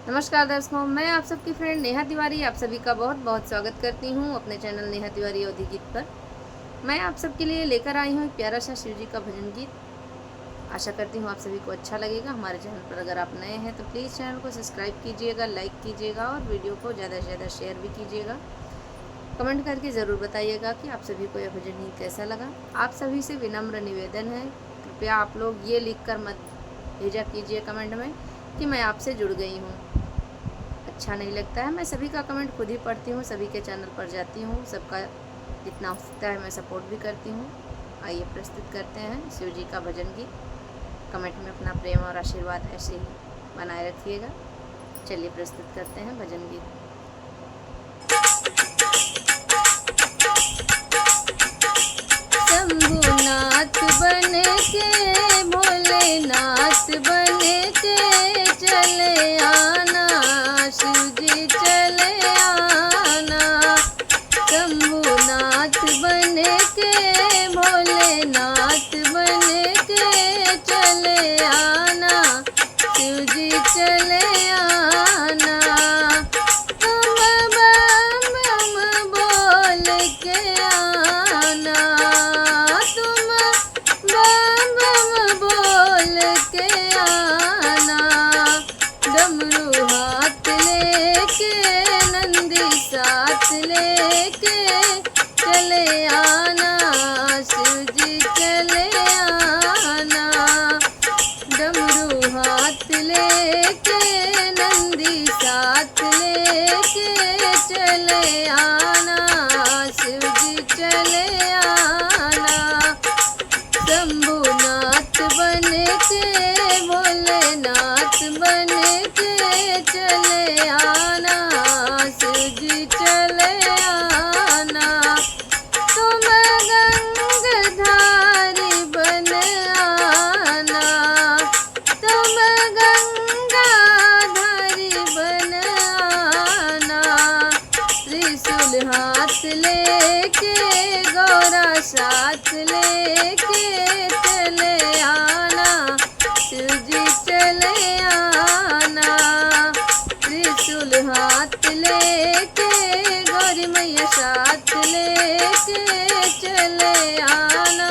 नमस्कार दर्शकों, मैं आप सबकी फ्रेंड नेहा तिवारी आप सभी का बहुत बहुत स्वागत करती हूँ अपने चैनल नेहा तिवारी अवधी गीत पर। मैं आप सबके लिए लेकर आई हूँ एक प्यारा सा शिव जी का भजन गीत। आशा करती हूँ आप सभी को अच्छा लगेगा। हमारे चैनल पर अगर आप नए हैं तो प्लीज़ चैनल को सब्सक्राइब कीजिएगा, लाइक कीजिएगा और वीडियो को ज़्यादा से ज़्यादा शेयर भी कीजिएगा। कमेंट करके ज़रूर बताइएगा कि आप सभी को यह भजन गीत कैसा लगा। आप सभी से विनम्र निवेदन है, कृपया आप लोग ये लिख कर मत भेजा कीजिए कमेंट में कि मैं आपसे जुड़ गई हूँ। अच्छा नहीं लगता है। मैं सभी का कमेंट खुद ही पढ़ती हूँ, सभी के चैनल पर जाती हूँ, सबका जितना हो सकता है मैं सपोर्ट भी करती हूँ। आइए प्रस्तुत करते हैं शिव जी का भजन गीत। कमेंट में अपना प्रेम और आशीर्वाद ऐसे ही बनाए रखिएगा। चलिए प्रस्तुत करते हैं भजन गीत। शंभुनाथ बन के भोलेनाथ बन के चले आना, शिव जी चले आना। शंभुनाथ बन के भोलेनाथ बन के चले आना, शिव जी चले आना। तुम बम बम बोल के आना, तुम बम बम बोल के आना। डमरू हाथ लेके नंदी साथ लेके चले आना, शिव जी चले आना। डमरू हाथ लेके नंदी साथ लेके चले आना, शिव जी चले आना। शंभुनाथ बन के भोलेनाथ बन के चले आना, शिव जी चले आना। तुम गंगाधारी बन आना, तुम गंगाधारी बन आना। त्रिशूल हाथ लेके गौरा साथ लेके चले आना, शिव जी चले आना। त्रिशूल हाथ लेके गौरी मैया साथ लेके चले आना,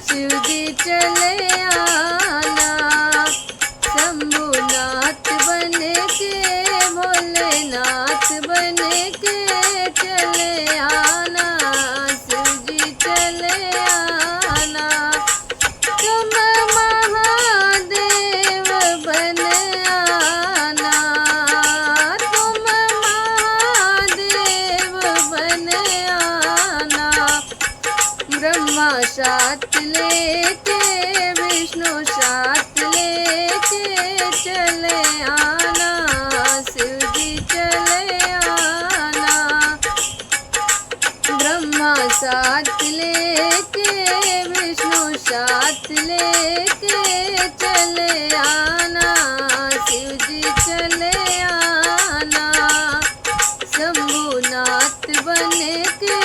शिव जी चले आना। शंभुनाथ बन के भोलेनाथ बन के चले आना, शिव जी चले आना। तुम महादेव बन आना, तुम महादेव बन आना। ब्रह्मा साथ लेके विष्णु साथ लेके चले आना, शिव जी चले आना। ब्रह्मा साथ लेके विष्णु साथ लेके चले आना, शिव जी चले आना। शंभुनाथ बन के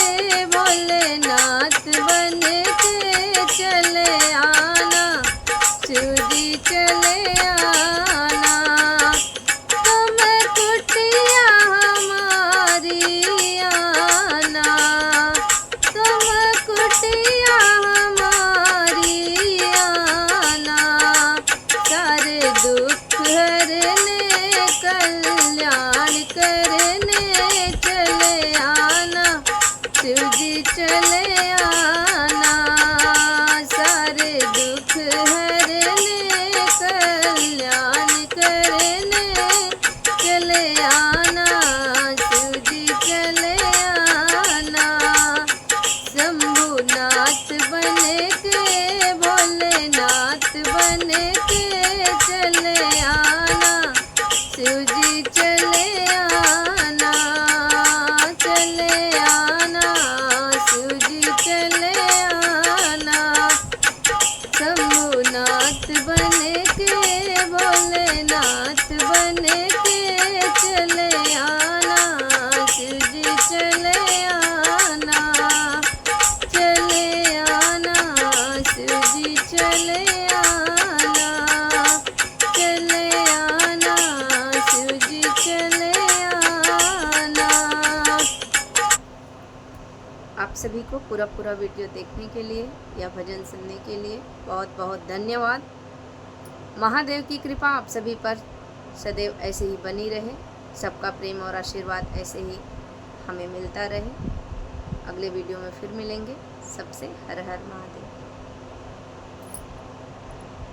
भोलेनाथ बन के चले आना, शिव जी चले आना। तुम कुटिया हमारी आना, तुम कुटिया हमारी आना। सारे दुख हरने कल्याण करने चले आना, शिव जी चले आना। सारे दुख हरने कल्याण करने चले आना, शिव जी चले आना। शंभुनाथ बन के भोलेनाथ बन के चले आना, आप सभी को पूरा वीडियो देखने के लिए या भजन सुनने के लिए बहुत बहुत धन्यवाद। महादेव की कृपा आप सभी पर सदैव ऐसे ही बनी रहे। सबका प्रेम और आशीर्वाद ऐसे ही हमें मिलता रहे। अगले वीडियो में फिर मिलेंगे। सबसे हर हर महादेव।